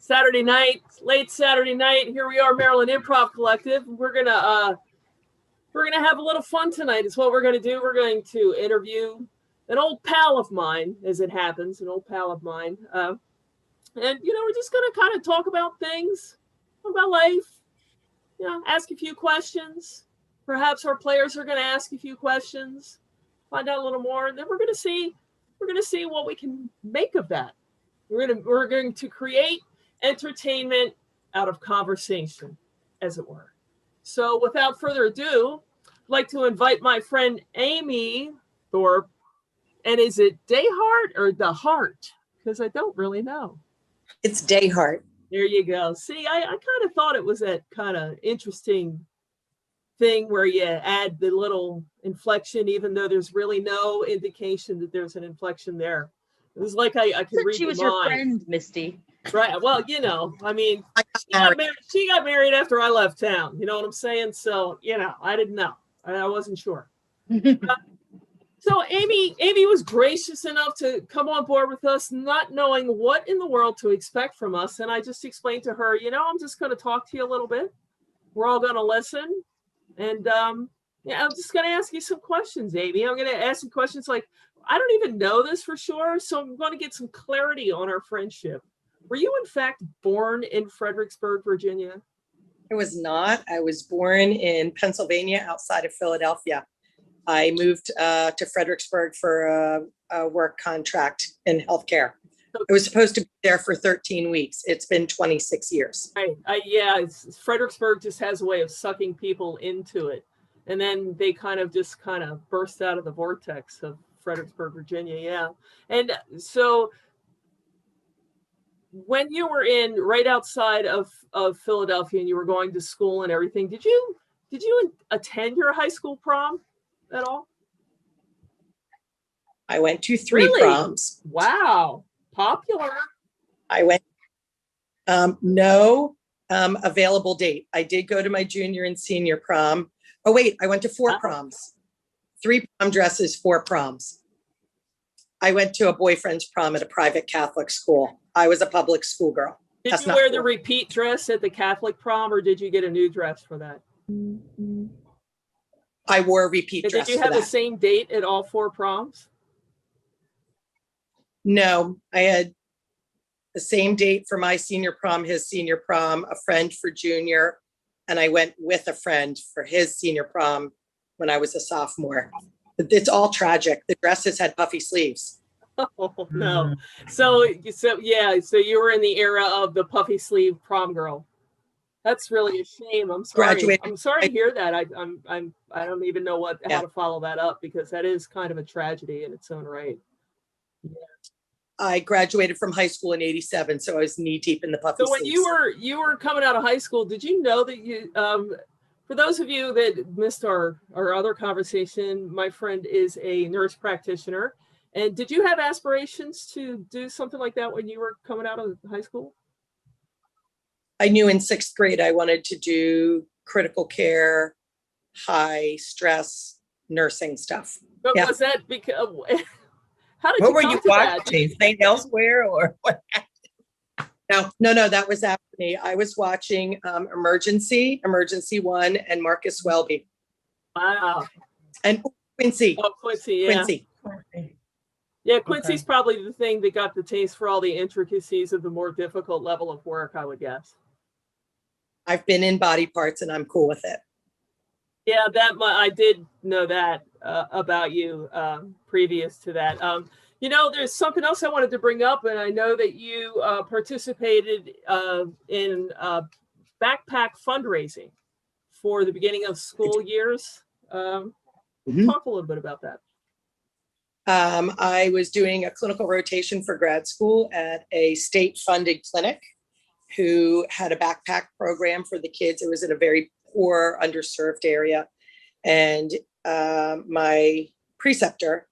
Saturday night, late Saturday night. Here we are, Maryland Improv Collective. We're gonna have a little fun tonight. Is what we're gonna do. We're going to interview an old pal of mine, as it happens, and we're just gonna kind of talk about things, talk about life. Ask a few questions. Perhaps our players are gonna ask a few questions, find out a little more, and then we're gonna see what we can make of that. We're going to create entertainment out of conversation, as it were. So without further ado, I'd like to invite my friend Amy Thorpe. And is it Dayhart or the Heart? Because I don't really know. It's Dayhart. There you go. See, I kind of thought it was that kind of interesting thing where you add the little inflection, even though there's really no indication that there's an inflection there. It was like I could read she was your friend, Misty. Right. Well, I mean, she got married after I left town. You know what I'm saying? So, I didn't know. I wasn't sure. So Amy was gracious enough to come on board with us, not knowing what in the world to expect from us. And I just explained to her, I'm just going to talk to you a little bit. We're all going to listen. And I'm just going to ask you some questions, Amy. I'm going to ask you questions like, I don't even know this for sure, so I'm going to get some clarity on our friendship. Were you, in fact, born in Fredericksburg, Virginia? I was not. I was born in Pennsylvania, outside of Philadelphia. I moved to Fredericksburg for a work contract in healthcare. I was supposed to be there for 13 weeks. It's been 26 years. Right. Fredericksburg just has a way of sucking people into it. And then they kind of burst out of the vortex of Fredericksburg, Virginia. Yeah. And so when you were right outside of Philadelphia and you were going to school and everything, did you attend your high school prom at all? I went to three proms. Wow. Popular. I went, no available date. I did go to my junior and senior prom. Oh, wait, I went to 4 proms. 3 prom dresses, 4 proms. I went to a boyfriend's prom at a private Catholic school. I was a public school girl. Did you wear the repeat dress at the Catholic prom, or did you get a new dress for that? I wore a repeat dress. Did you have the same date at all 4 proms? No, I had the same date for my senior prom, his senior prom, a friend for junior, and I went with a friend for his senior prom when I was a sophomore. It's all tragic. The dresses had puffy sleeves. Oh no! So you were in the era of the puffy sleeve prom girl. That's really a shame. I'm sorry. I'm sorry to hear that. I don't even know how to follow that up, because that is kind of a tragedy in its own right. Yeah. I graduated from high school in '87, so I was knee deep in the puffy sleeves. So when you were coming out of high school, did you know that you? For those of you that missed our other conversation, my friend is a nurse practitioner. And did you have aspirations to do something like that when you were coming out of high school? I knew in 6th grade I wanted to do critical care, high stress nursing stuff. But was that because? How did what you were you watching? St. Elsewhere or what? No, that was after me. I was watching Emergency 1, and Marcus Welby. Wow. And Quincy. Oh, Quincy, yeah. Quincy. Yeah, Quincy's probably the thing that got the taste for all the intricacies of the more difficult level of work, I would guess. I've been in body parts and I'm cool with it. Yeah, I did know that about you previous to that. There's something else I wanted to bring up, and I know that you participated in backpack fundraising for the beginning of school years. Talk a little bit about that. I was doing a clinical rotation for grad school at a state-funded clinic who had a backpack program for the kids. It was in a very poor, underserved area. And my preceptor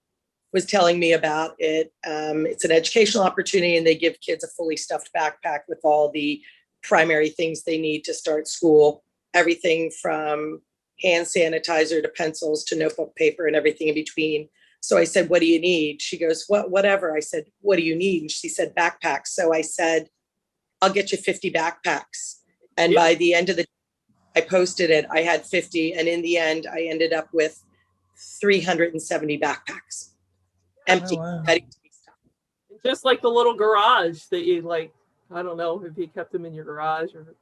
was telling me about it. It's an educational opportunity, and they give kids a fully stuffed backpack with all the primary things they need to start school, everything from hand sanitizer to pencils to notebook paper and everything in between. So I said, what do you need? She goes, whatever. I said, what do you need? And she said, backpacks. So I said, I'll get you 50 backpacks. And Yeah. by the end of the, I posted it, I had 50. And in the end, I ended up with 370 backpacks. Empty, Oh, wow. ready to be stuffed. Just like the little garage that you like, I don't know if you kept them in your garage or.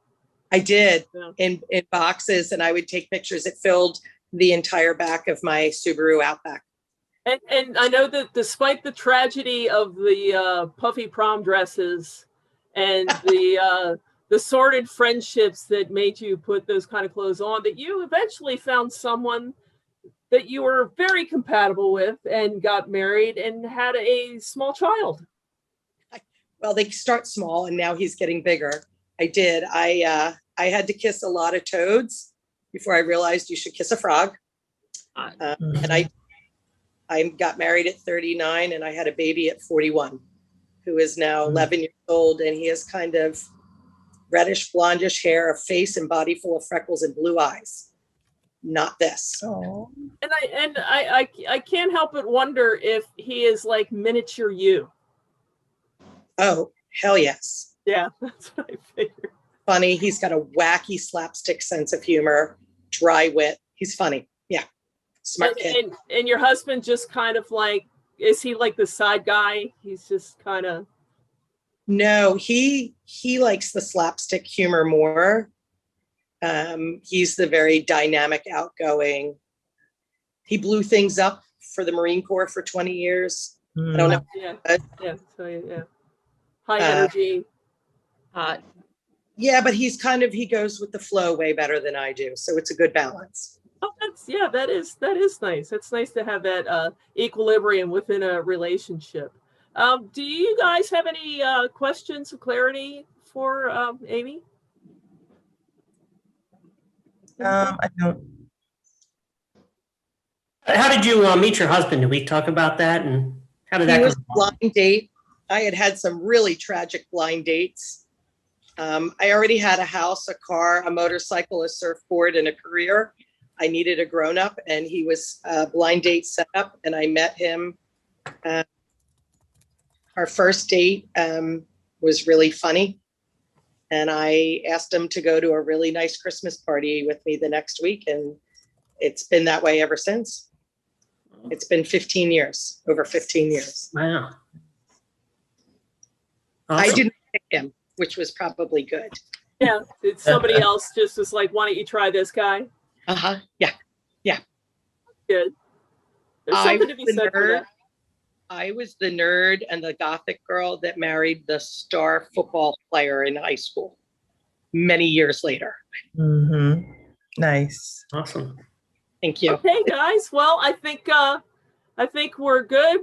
I did Yeah. in boxes, and I would take pictures. It filled the entire back of my Subaru Outback. And I know that despite the tragedy of the puffy prom dresses and the sordid friendships that made you put those kind of clothes on, that you eventually found someone that you were very compatible with and got married and had a small child. Well, they start small, and now he's getting bigger. I did. I had to kiss a lot of toads before I realized you should kiss a frog. And I got married at 39, and I had a baby at 41, who is now 11 years old, and he has kind of reddish blondish hair, a face and body full of freckles and blue eyes. Not this. Oh. And I can't help but wonder if he is like miniature you. Oh, hell yes. Yeah, that's what I figured. Funny. He's got a wacky slapstick sense of humor, dry wit. He's funny. Yeah. Smart kid. And your husband just kind of like, is he like the side guy? He's just kind of. No, he likes the slapstick humor more. He's the very dynamic, outgoing. He blew things up for the Marine Corps for 20 years. I don't know. Yeah. So yeah. High energy. Hot. Yeah, but he goes with the flow way better than I do. So it's a good balance. Oh, that is nice. It's nice to have that equilibrium within a relationship. Do you guys have any questions of clarity for Amy? I don't. How did you meet your husband? Did we talk about that? And how did that He was go? a blind date. I had some really tragic blind dates. I already had a house, a car, a motorcycle, a surfboard, and a career. I needed a grown-up, and he was a blind date set up, and I met him. Our first date was really funny, and I asked him to go to a really nice Christmas party with me the next week, and it's been that way ever since. It's been 15 years, over 15 years. Wow. I Awesome. didn't pick him, which was probably good. Yeah, did somebody else just was like, why don't you try this guy? Uh-huh. Yeah. Good. There's I something to be was the said for nerd. that. I was the nerd and the gothic girl that married the star football player in high school many years later. Mm-hmm. Nice. Awesome. Thank you. Okay, guys. Well, I think we're good.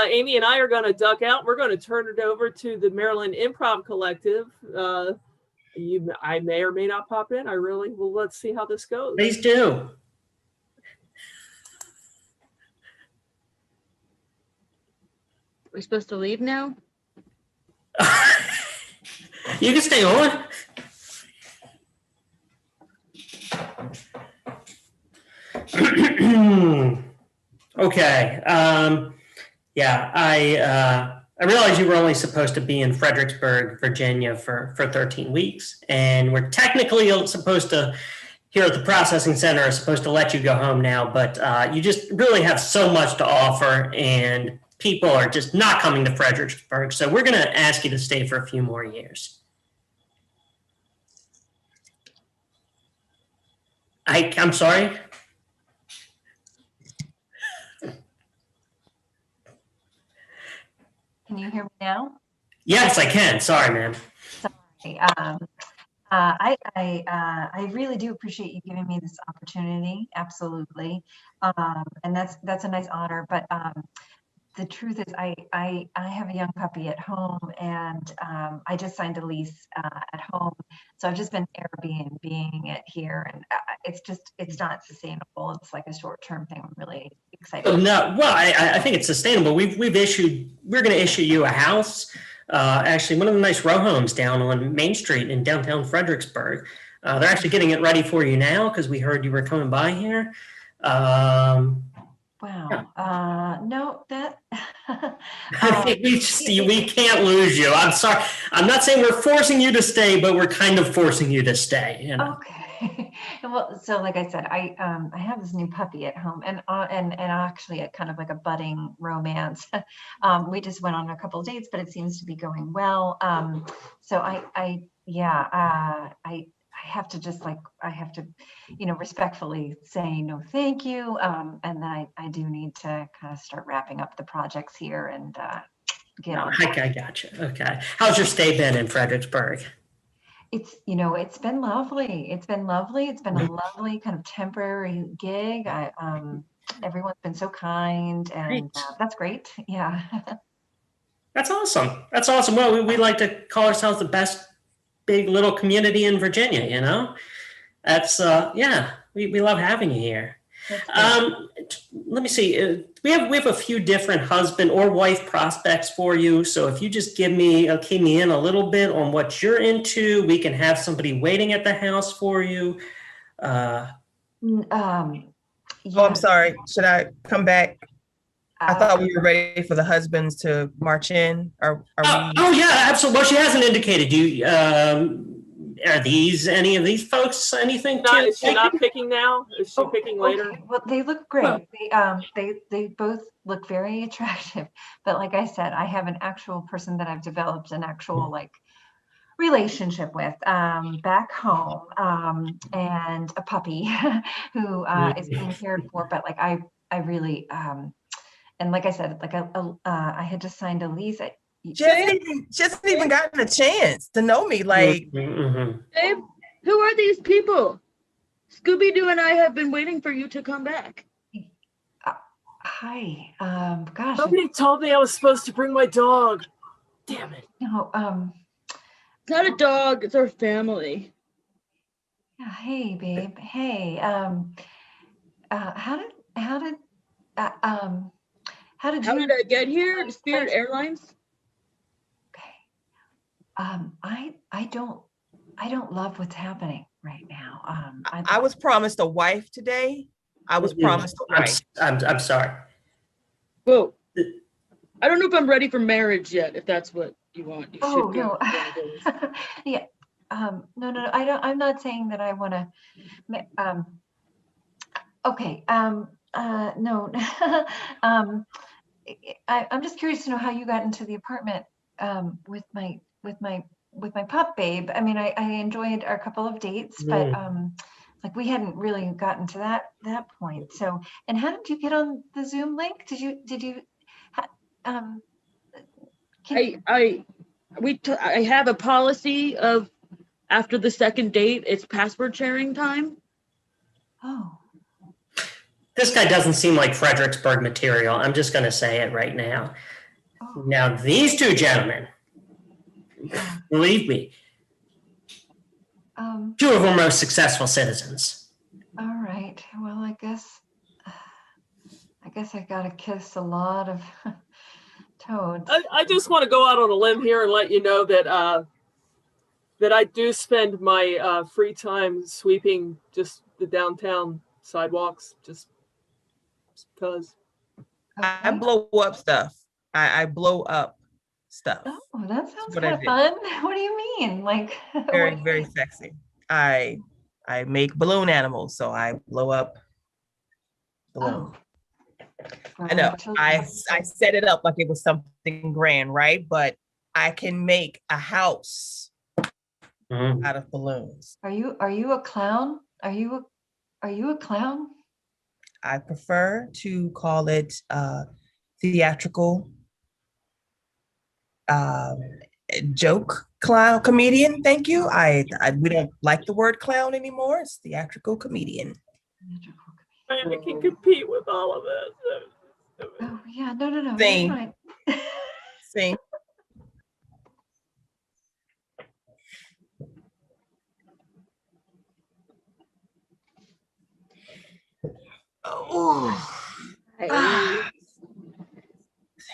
Amy and I are going to duck out. We're going to turn it over to the Maryland Improv Collective. I may or may not pop in. Let's see how this goes. Please do. We're supposed to leave now? You can stay on. Okay. Yeah, I realized you were only supposed to be in Fredericksburg, Virginia for 13 weeks, and we're technically supposed to, here at the processing center, are supposed to let you go home now, but you just really have so much to offer, and people are just not coming to Fredericksburg, so we're going to ask you to stay for a few more years. I'm sorry? Can you hear me now? Yes, I can. Sorry, ma'am. Sorry. I really do appreciate you giving me this opportunity. Absolutely. And that's a nice honor. But the truth is I have a young puppy at home, and I just signed a lease at home. So I've just been Airbnb-ing it here, and it's not sustainable. It's like a short-term thing. I'm really excited. No, well, I think it's sustainable. We're going to issue you a house. Actually, one of the nice row homes down on Main Street in downtown Fredericksburg. They're actually getting it ready for you now because we heard you were coming by here. wow. No, that. I think we can't lose you. I'm sorry. I'm not saying we're forcing you to stay, but we're kind of forcing you to stay. You know? Okay. Well, so like I said, I have this new puppy at home, and actually a kind of like a budding romance. We just went on a couple of dates, but it seems to be going well. So I have to just like I have to, respectfully say no, thank you. And then I do need to kind of start wrapping up the projects here and get on. I gotcha. Okay. How's your stay been in Fredericksburg? It's been lovely. It's been lovely. It's been a lovely kind of temporary gig. Everyone's been so kind, and Great. that's great. Yeah. That's awesome. That's awesome. Well, we like to call ourselves the best big little community in Virginia, you know? That's, yeah, we love having you here. That's great. Let me see. We have a few different husband or wife prospects for you. So if you just key me in a little bit on what you're into, we can have somebody waiting at the house for you. Yeah. Oh, I'm sorry. Should I come back? I thought we were ready for the husbands to march in. Are we? Oh yeah, absolutely. Well, she hasn't indicated. Do you, are these any of these folks? Anything? Is she not picking now? Is she picking later? Okay. Well, they look great. They both look very attractive. But like I said, I have an actual person that I've developed an actual like relationship with back home, and a puppy who is being cared for. But like I really and like I said, like I had just signed a lease. She hasn't even gotten a chance to know me. Like, Babe, who are these people? Scooby-Doo and I have been waiting for you to come back. Hi. Gosh. Nobody told me I was supposed to bring my dog. Damn it. No. It's not a dog, it's our family. Yeah, hey, babe. Hey. How did you? How did I get here? Spirit Airlines? Okay. I don't love what's happening right now. I was promised a wife today. I was promised a wife. I'm sorry. Whoa. I don't know if I'm ready for marriage yet, if that's what you want. You Oh, should go. no. Yeah. No. I'm not saying that I want to. Okay. No. I'm just curious to know how you got into the apartment with my pup, babe. I mean, I enjoyed our couple of dates, but like we hadn't really gotten to that point. So, and how did you get on the Zoom link? Did you? I have a policy of after the second date, it's password sharing time. Oh. This guy doesn't seem like Fredericksburg material. I'm just going to say it right now. Oh. Now, these two gentlemen, believe me, two of our most successful citizens. All right. Well, I guess I gotta kiss a lot of toads. I just want to go out on a limb here and let you know that that I do spend my free time sweeping just the downtown sidewalks, just because. I blow up stuff. I blow up stuff. Oh, that sounds What I kind of do. fun. What do you mean? Like Very, very sexy. I make balloon animals, so I blow up balloons. I know. I set it up like it was something grand, right? But I can make a house out of balloons. Are you a clown? Are you a clown? I prefer to call it theatrical joke clown comedian. Thank you. We don't like the word clown anymore. It's theatrical comedian. I can compete with all of this. Oh yeah, no. Same. Same. Oh.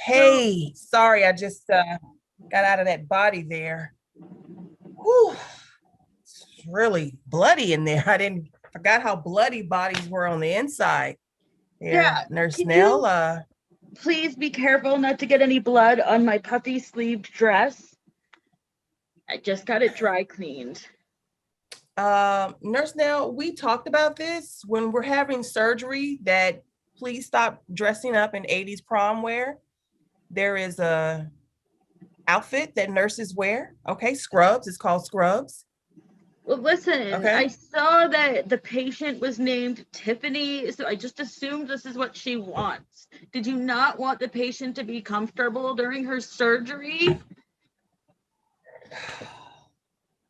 Hey, sorry, I just got out of that body there. Whew. It's really bloody in there. I forgot how bloody bodies were on the inside. Yeah, Nurse could Nell. Please be careful not to get any blood on my puffy sleeved dress. I just got it dry cleaned. Nurse Nell, we talked about this when we're having surgery, that please stop dressing up in 80s prom wear. There is a outfit that nurses wear. Okay, scrubs. It's called scrubs. Well, listen, Okay. I saw that the patient was named Tiffany, so I just assumed this is what she wants. Did you not want the patient to be comfortable during her surgery?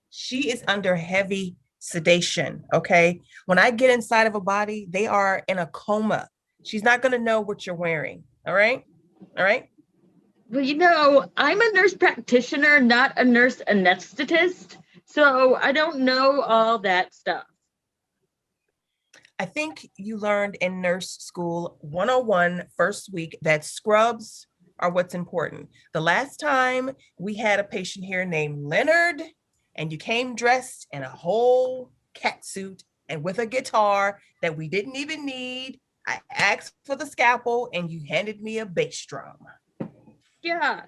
She is under heavy sedation. Okay. When I get inside of a body, they are in a coma. She's not going to know what you're wearing. All right. All right. Well, you know, I'm a nurse practitioner, not a nurse anesthetist, so I don't know all that stuff. I think you learned in nurse school 101 first week that scrubs are what's important. The last time we had a patient here named Leonard, and you came dressed in a whole cat suit and with a guitar that we didn't even need. I asked for the scalpel and you handed me a bass drum. Yeah,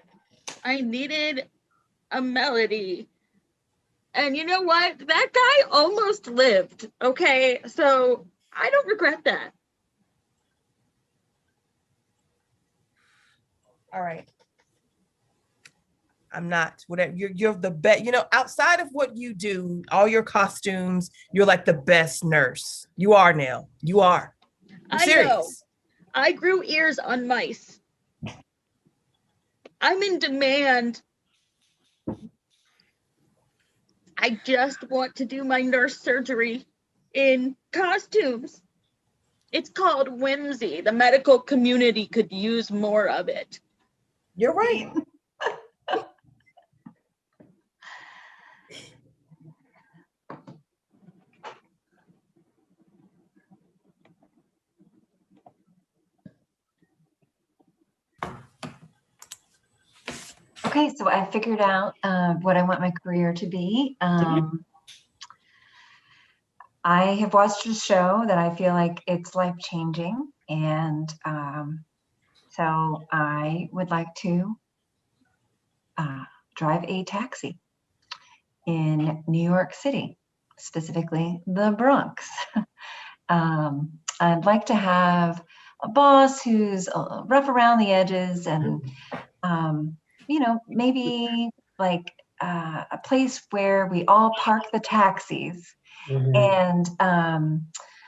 I needed a melody. And you know what? That guy almost lived, okay? So I don't regret that. All right. I'm not whatever you're the best, outside of what you do, all your costumes, you're like the best nurse. You are, Nell. You are. I'm serious. Know. I grew ears on mice. I'm in demand. I just want to do my nurse surgery in costumes. It's called whimsy. The medical community could use more of it. You're right. Okay, so I figured out what I want my career to be. I have watched a show that I feel like it's life-changing, and so I would like to drive a taxi in New York City, specifically the Bronx. I'd like to have a boss who's rough around the edges, and maybe like a place where we all park the taxis. And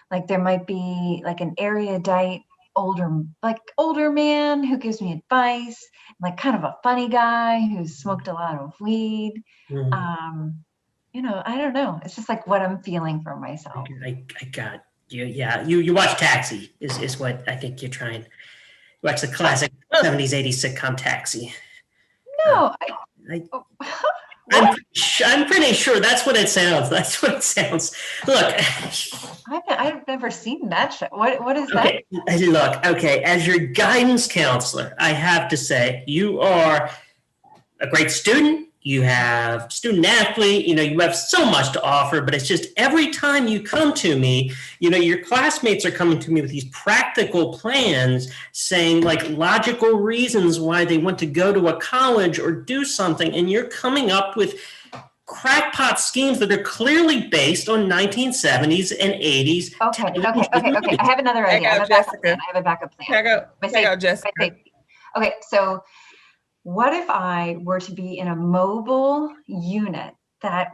like there might be like an erudite older man who gives me advice, like kind of a funny guy who's smoked a lot of weed. I don't know. It's just like what I'm feeling for myself. I got you. Yeah, you watch Taxi is what I think you're trying. You watch the classic 70s, 80s sitcom Taxi. No, I'm pretty sure that's what it sounds. That's what it sounds. Look, I've never seen that show. What is that? Okay, look, okay. As your guidance counselor, I have to say you are a great student. You have student athlete. You have so much to offer. But it's just every time you come to me, your classmates are coming to me with these practical plans, saying like logical reasons why they want to go to a college or do something, and you're coming up with crackpot schemes that are clearly based on 1970s and 80s. Okay. I have another idea. I have a backup plan. Check out Jessica. Okay, so what if I were to be in a mobile unit that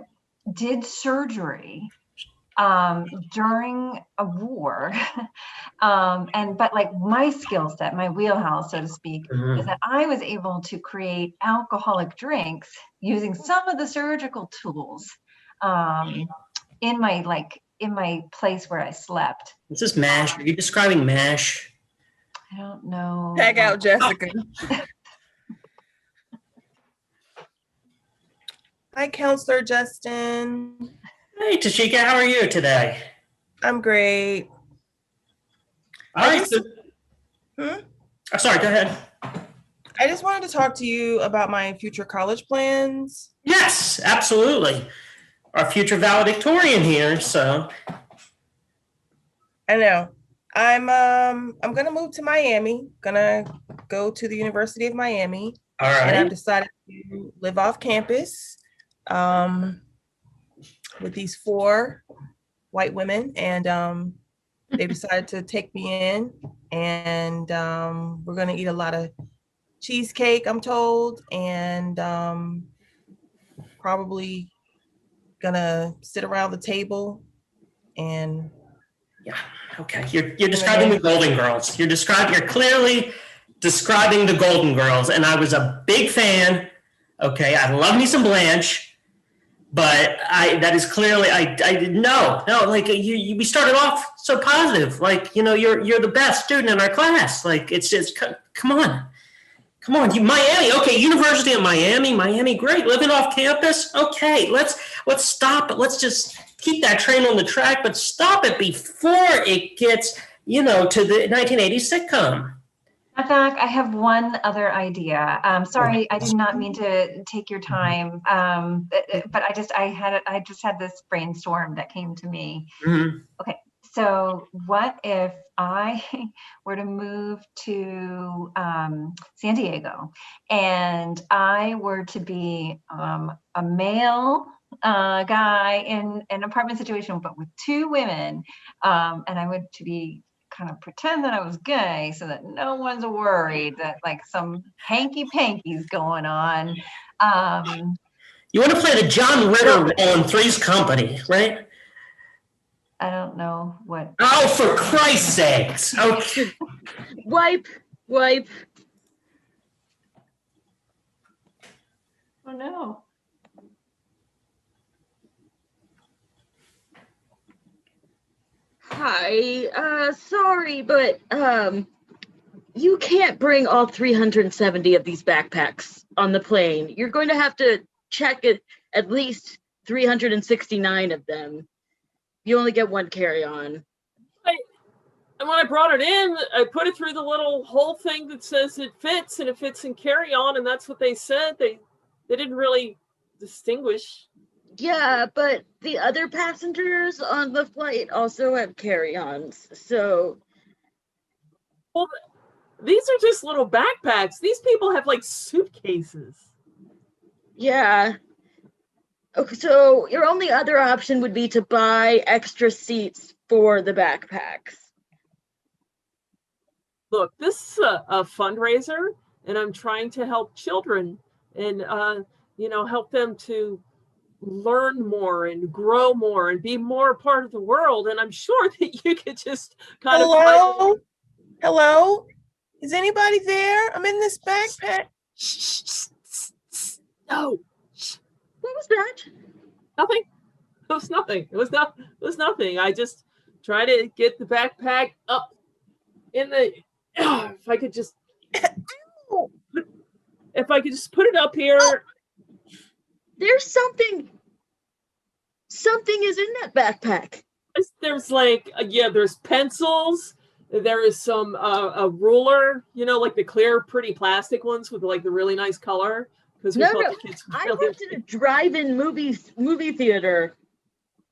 did surgery during a war, but like my skill set, my wheelhouse, so to speak, is that I was able to create alcoholic drinks using some of the surgical tools in my place where I slept. Is this MASH? Are you describing MASH? I don't know. Tag out Jessica. Hi, Counselor Justin. Hey, Tashika, how are you today? I'm great. All right. Sorry, go ahead. I just wanted to talk to you about my future college plans. Yes, absolutely. Our future valedictorian here, so. I know. I'm gonna move to Miami. Gonna go to the University of Miami, All and I've right. decided to live off campus with these 4 white women, and they decided to take me in, and we're gonna eat a lot of cheesecake, I'm told, and probably gonna sit around the table and Yeah. Okay. You're describing the Golden Girls. You're clearly describing the Golden Girls, and I was a big fan. Okay, I love me some Blanche, but that is clearly I didn't know. No, like we started off so positive. Like, you're the best student in our class. Like, it's just come on. Come on, Miami. Okay, University of Miami, great. Living off campus. Okay, let's stop it. Let's just keep that train on the track, but stop it before it gets, to the 1980s sitcom. Knock, knock. I have one other idea. Sorry, I did not mean to take your time. But I just had this brainstorm that came to me. Mhm. Okay, so what if I were to move to San Diego and I were to be a male guy in an apartment situation, but with 2 women, and I would to be kind of pretend that I was gay so that no one's worried that like some hanky panky's going on. You want to play the John Ritter role in Three's Company, right? I don't know what. Oh, for Christ's sakes. Okay. Wipe. Oh no. Hi, sorry, but you can't bring all 370 of these backpacks on the plane. You're going to have to check it at least 369 of them. You only get 1 carry-on. And when I brought it in, I put it through the little hole thing that says it fits, and it fits in carry-on, and that's what they said. They didn't really distinguish. Yeah, but the other passengers on the flight also have carry-ons, so. Well, these are just little backpacks. These people have like suitcases. Yeah. Okay, so your only other option would be to buy extra seats for the backpacks. Look, this is a fundraiser, and I'm trying to help children and help them to learn more and grow more and be more a part of the world. And I'm sure that you could just kind hello? Hello? Is anybody there? I'm in this backpack. No. What was that? Nothing. It was nothing. It was nothing. I just try to get the backpack up in the. If I could just put it up here. Oh, there's something. Something is in that backpack. There's like there's pencils. There is some a ruler. Like the clear, pretty plastic ones with like the really nice color. Because No. The kids I worked at a drive-in movie theater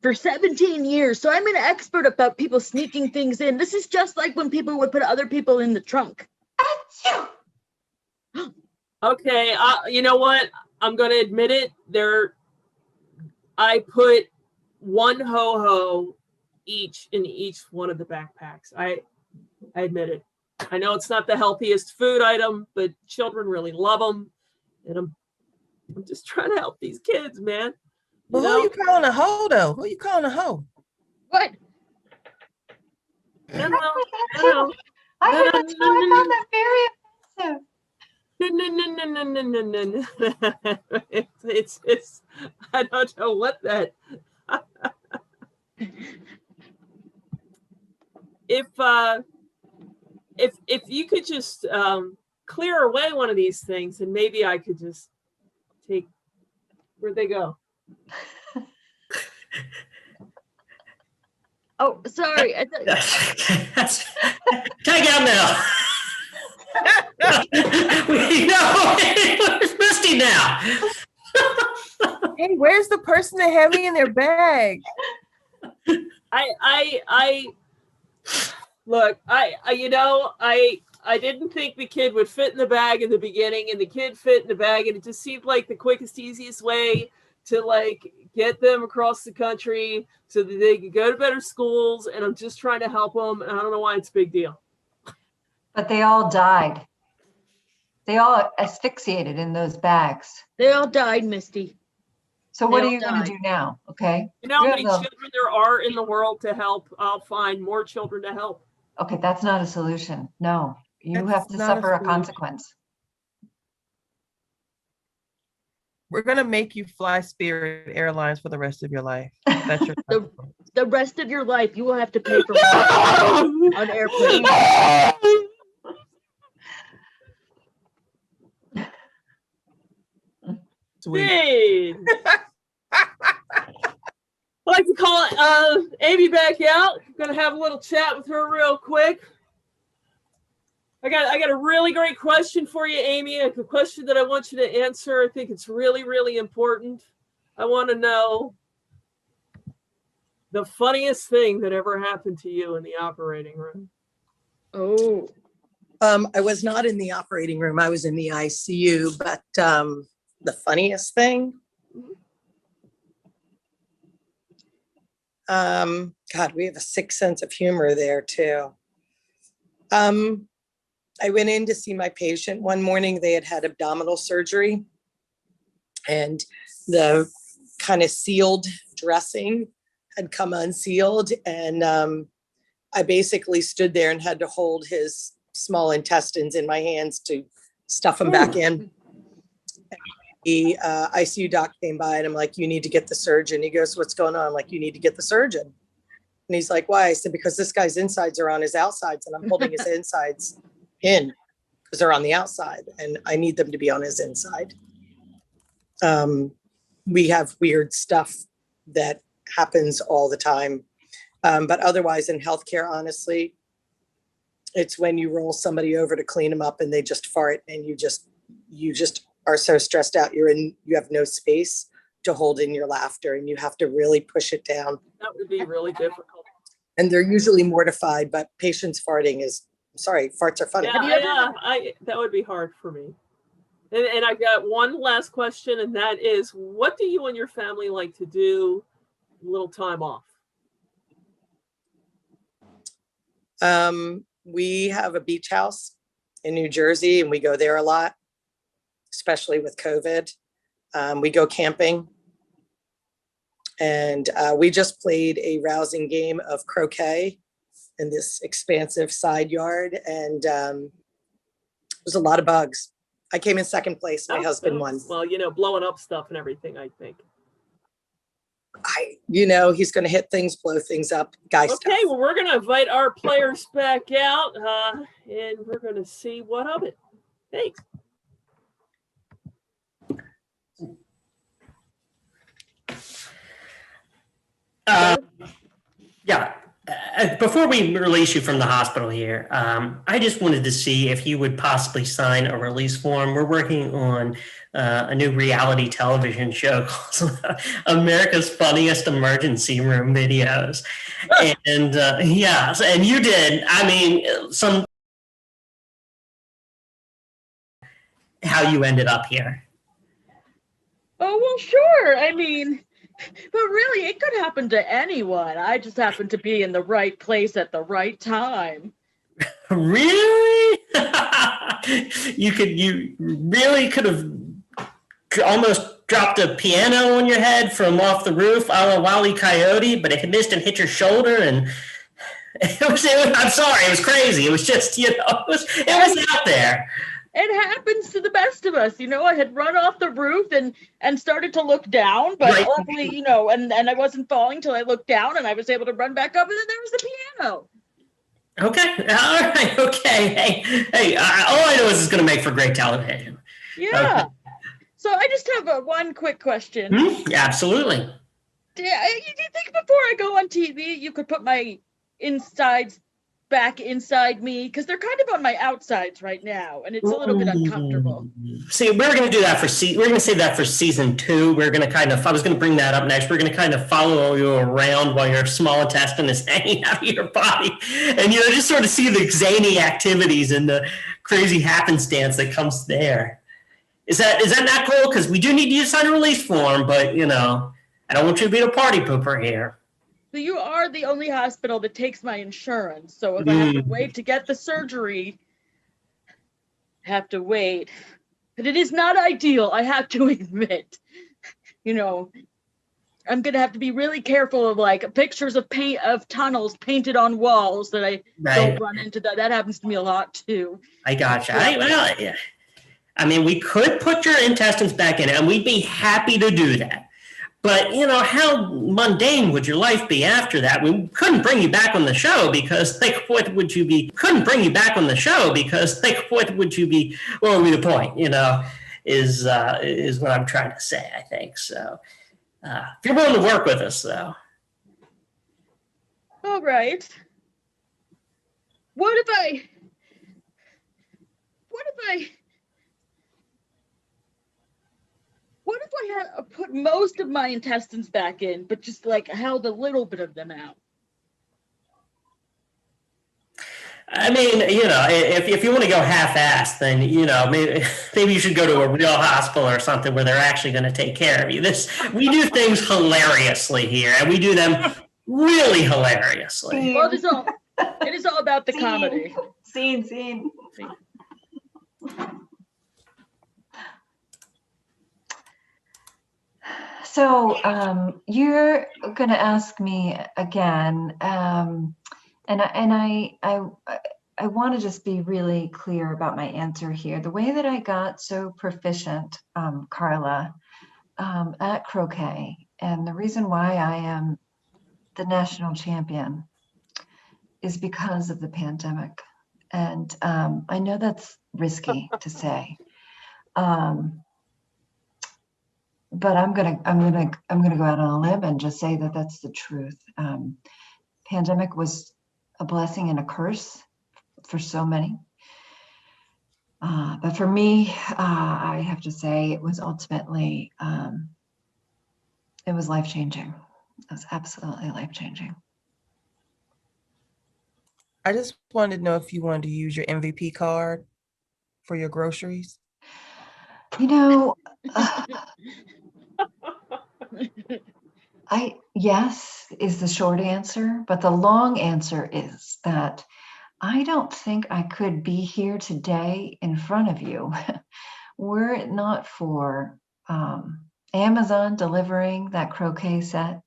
for 17 years, so I'm an expert about people sneaking things in. This is just like when people would put other people in the trunk. Okay, you know what? I'm going to admit it. I put 1 ho-ho each in each one of the backpacks. I admit it. I know it's not the healthiest food item, but children really love them. And I'm just trying to help these kids, man. Well, who are you calling a hoe, though? Who are you calling a hoe? What? No. I heard that too. I found that very offensive. No. It's I don't know what that. If you could just clear away one of these things, and maybe I could just take. Where'd they go? Oh, sorry. Take out now. It's Misty now. Hey, where's the person that had me in their bag? Look, I didn't think the kid would fit in the bag in the beginning, and the kid fit in the bag, and it just seemed like the quickest, easiest way to like get them across the country so that they could go to better schools. And I'm just trying to help them, and I don't know why it's a big deal. But they all died. They all asphyxiated in those bags. They all died, Misty. So what They are all you going to died. do now? Okay. You know how You many have the- children there are in the world to help? I'll find more children to help. Okay, that's not a solution. No, you That's have to not a suffer a solution. consequence. We're gonna make you fly Spirit Airlines for the rest of your life. That's your The rest of your life, you will have to pay for on airplanes. sweet. Hey. I'd like to call Amy back out. I'm gonna have a little chat with her real quick. I got a really great question for you, Amy. A question that I want you to answer. I think it's really, really important. I want to know the funniest thing that ever happened to you in the operating room. Oh, I was not in the operating room. I was in the ICU, but the funniest thing, God, we have a sick sense of humor there too. I went in to see my patient one morning. They had had abdominal surgery, and the kind of sealed dressing had come unsealed. And I basically stood there and had to hold his small intestines in my hands to stuff them back in. The ICU doc came by and I'm like, you need to get the surgeon. He goes, what's going on? I'm like, you need to get the surgeon. And he's like, why? I said, because this guy's insides are on his outsides and I'm holding his insides in because they're on the outside and I need them to be on his inside. We have weird stuff that happens all the time. But otherwise in healthcare, honestly, it's when you roll somebody over to clean them up and they just fart and you just are so stressed out. You have no space to hold in your laughter and you have to really push it down. That would be really difficult. And they're usually mortified, but patients farting farts are funny. Yeah, that would be hard for me. And I got one last question, and that is, what do you and your family like to do a little time off? We have a beach house in New Jersey and we go there a lot, especially with COVID. We go camping and we just played a rousing game of croquet in this expansive side yard and there's a lot of bugs. I came in second place. My husband won. Well, blowing up stuff and everything, I think. He's going to hit things, blow things up, guy stuff. Okay, well, we're going to invite our players back out and we're going to see what of it. Thanks. Yeah. Before we release you from the hospital here, I just wanted to see if you would possibly sign a release form. We're working on a new reality television show called America's Funniest Emergency Room Videos. And and you did. I mean, how you ended up here. Oh, well, sure. I mean, but really, it could happen to anyone. I just happened to be in the right place at the right time. Really? You really could have almost dropped a piano on your head from off the roof a la Wile E. Coyote, but it missed and hit your shoulder, and I'm sorry, it was crazy. It was just, it was out there. It happens to the best of us. I had run off the roof and started to look down, but luckily, and I wasn't falling till I looked down and I was able to run back up and then there was the piano. Okay. All right. Okay. Hey, all I know is it's going to make for great television. Yeah. Okay. So I just have one quick question. Absolutely. Do you think before I go on TV, you could put my insides back inside me because they're kind of on my outsides right now, and it's a little bit uncomfortable. See, we're going to do that we're going to save that for season 2. We're going to I was going to bring that up next. We're going to kind of follow you around while your small intestine is hanging out of your body, and just sort of see the zany activities and the crazy happenstance that comes there. Is that not cool? Because we do need you to sign a release form, but I don't want you to be the party pooper here. So you are the only hospital that takes my insurance. So if I have to wait to get the surgery, I have to wait. But it is not ideal, I have to admit. I'm gonna have to be really careful of pictures of tunnels painted on walls that I don't run into. That happens to me a lot too. I gotcha. I mean, we could put your intestines back in, and we'd be happy to do that. But, how mundane would your life be after that? We couldn't bring you back on the show because, what would you be? Couldn't bring you back on the show because, what would you be? What would be the point, is what I'm trying to say, I think. So, if you're willing to work with us, though. All right. What if I had put most of my intestines back in, but just held a little bit of them out? I mean, if you want to go half-assed, then, maybe you should go to a real hospital or something where they're actually going to take care of you. We do things hilariously here, and we do them really hilariously. Well, it is all about the comedy. Scene. So you're going to ask me again, and I want to just be really clear about my answer here. The way that I got so proficient, Carla, at croquet, and the reason why I am the national champion is because of the pandemic. And I know that's risky to say. But I'm gonna go out on a limb and just say that that's the truth. Pandemic was a blessing and a curse for so many. But for me, I have to say it was ultimately, it was life-changing. It was absolutely life-changing. I just wanted to know if you wanted to use your MVP card for your groceries. Yes is the short answer, but the long answer is that I don't think I could be here today in front of you were it not for Amazon delivering that croquet set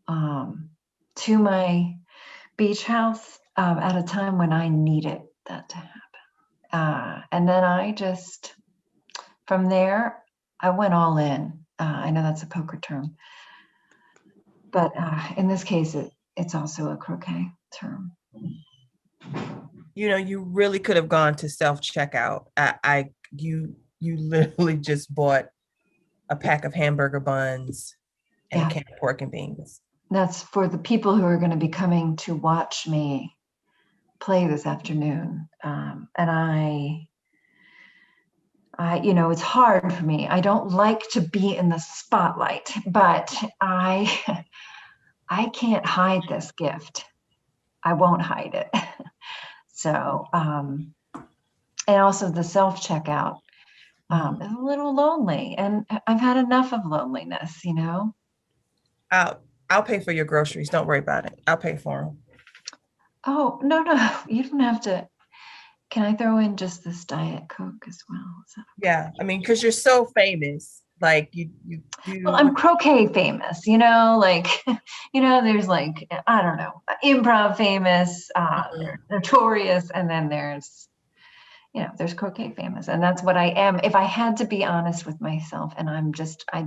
to my beach house at a time when I needed that to happen. And then from there, I went all in. I know that's a poker term, but in this case, it's also a croquet term. You really could have gone to self-checkout. You literally just bought a pack of hamburger buns and a can of pork and beans. That's for the people who are going to be coming to watch me play this afternoon. And it's hard for me. I don't like to be in the spotlight, but I can't hide this gift. I won't hide it. So, and also the self-checkout is a little lonely, and I've had enough of loneliness, I'll pay for your groceries. Don't worry about it. I'll pay for them. Oh, no, you don't have to. Can I throw in just this Diet Coke as well? Yeah, I mean, because you're so famous. Like you do. Well, I'm croquet famous, there's I don't know, Improv famous, notorious, and then there's croquet famous, and that's what I am. If I had to be honest with myself, and I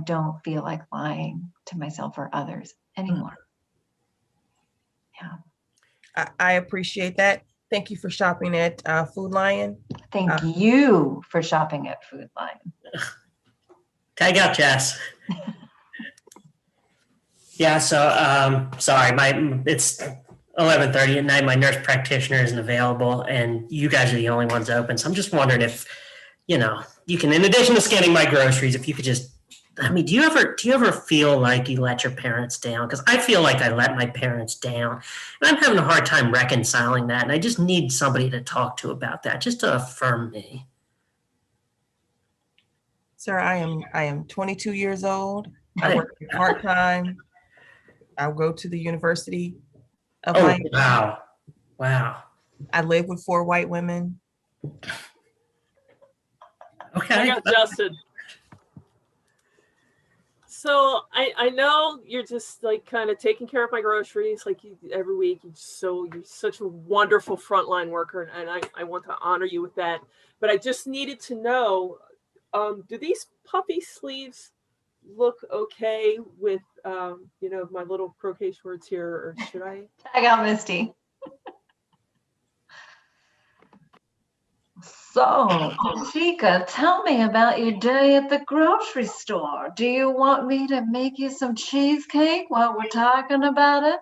don't feel like lying to myself or others anymore. Yeah. I appreciate that. Thank you for shopping at Food Lion. Thank you for shopping at Food Lion. Tag out, Jess. Yeah, so sorry, it's 11:30 at night, my nurse practitioner isn't available, and you guys are the only ones open. So I'm just wondering if, you can, in addition to scanning my groceries, if you could just, I mean, do you ever feel like you let your parents down? Because I feel like I let my parents down, and I'm having a hard time reconciling that, and I just need somebody to talk to about that, just to affirm me. Sir, I am 22 years old. I work part-time. I go to the University of Miami. Wow. I live with 4 white women. Okay. I got Justin. So I know you're just like kind of taking care of my groceries like every week. You're such a wonderful frontline worker, and I want to honor you with that. But I just needed to know, do these puffy sleeves look okay with my little croquet shorts here, or should I? I got Misty. So, Chica, tell me about your day at the grocery store. Do you want me to make you some cheesecake while we're talking about it?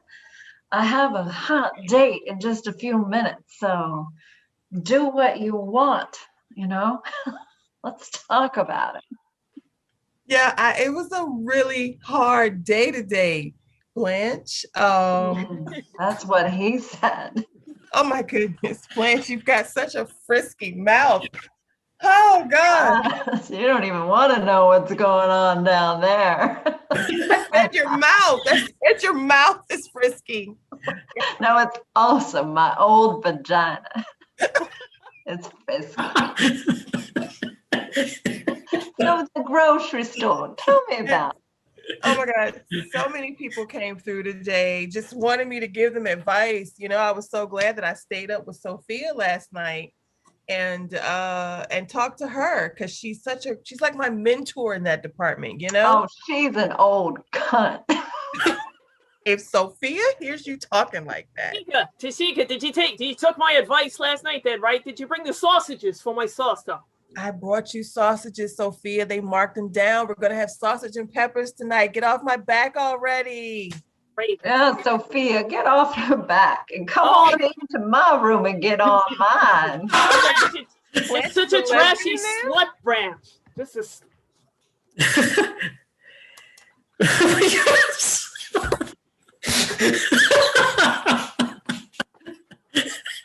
I have a hot date in just a few minutes, so do what you want, Let's talk about it. Yeah, it was a really hard day today, Blanche. That's what he said. Oh my goodness, Blanche, you've got such a frisky mouth. Oh God. You don't even want to know what's going on down there. I said your mouth. I said your mouth is frisky. No, it's also my old vagina. It's frisky. So the grocery store, tell me about it. Oh my God, so many people came through today, just wanted me to give them advice. I was so glad that I stayed up with Sophia last night and talked to her, because she's like my mentor in that department, Oh, she's an old cunt. If Sophia hears you talking like that. Tashika, did you took my advice last night then, right? Did you bring the sausages for my sauce though? I brought you sausages, Sophia. They marked them down. We're going to have sausage and peppers tonight. Get off my back already. Great. Yeah, Sophia, get off your back and come on into my room and get on mine. It's such a trashy slut branch. This is.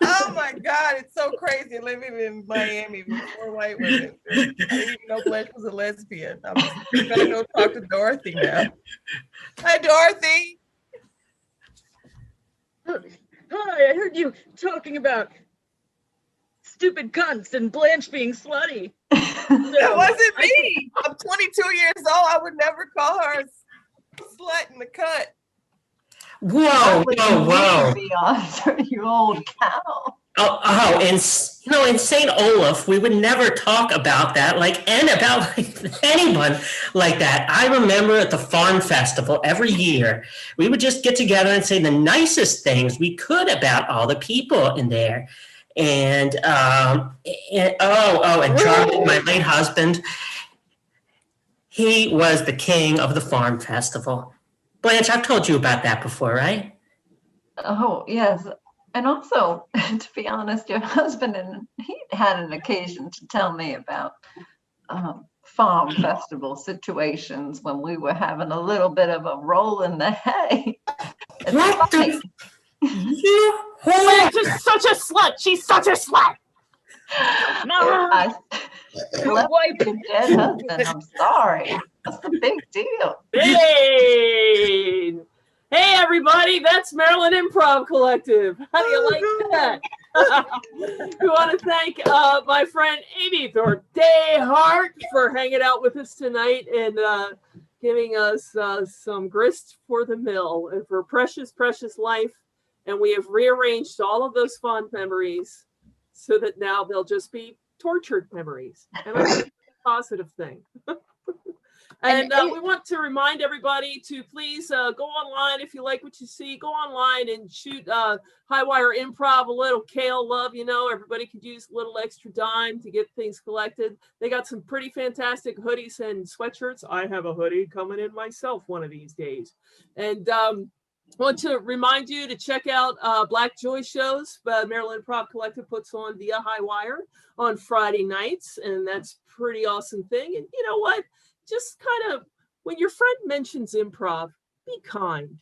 Oh my God, it's so crazy living in Miami with 4 white women. I didn't even know Blanche was a lesbian. I'm gonna go talk to Dorothy now. Hi, Dorothy. Hi, I heard you talking about stupid cunts and Blanche being slutty. That wasn't me. I'm 22 years old. I would never call her a slut in the cut. Whoa. You old cow. In St. Olaf, we would never talk about that, about anyone like that. I remember at the farm festival every year, we would just get together and say the nicest things we could about all the people in there. And Charlie, my late husband, he was the king of the farm festival. Blanche, I've told you about that before, right? Oh, yes. And also, to be honest, your husband, he had an occasion to tell me about farm festival situations when we were having a little bit of a roll in the hay. What the? Blanche is such a slut. She's such a slut. No. I slept with your dead husband. I'm sorry. That's a big deal. Hey, everybody. That's Maryland Improv Collective. How do you like that? We want to thank my friend Amy Thorday-Hart for hanging out with us tonight and giving us some grist for the mill and for precious, precious life. And we have rearranged all of those fond memories so that now they'll just be tortured memories. And I think it's a positive thing. And we want to remind everybody to please go online if you like what you see. Go online and shoot Highwire Improv a little kale love. Everybody could use a little extra dime to get things collected. They got some pretty fantastic hoodies and sweatshirts. I have a hoodie coming in myself one of these days. And want to remind you to check out Black Joy shows. Maryland Improv Collective puts on via High Wire on Friday nights, and that's a pretty awesome thing. And you know what? Just kind of, when your friend mentions improv, be kind.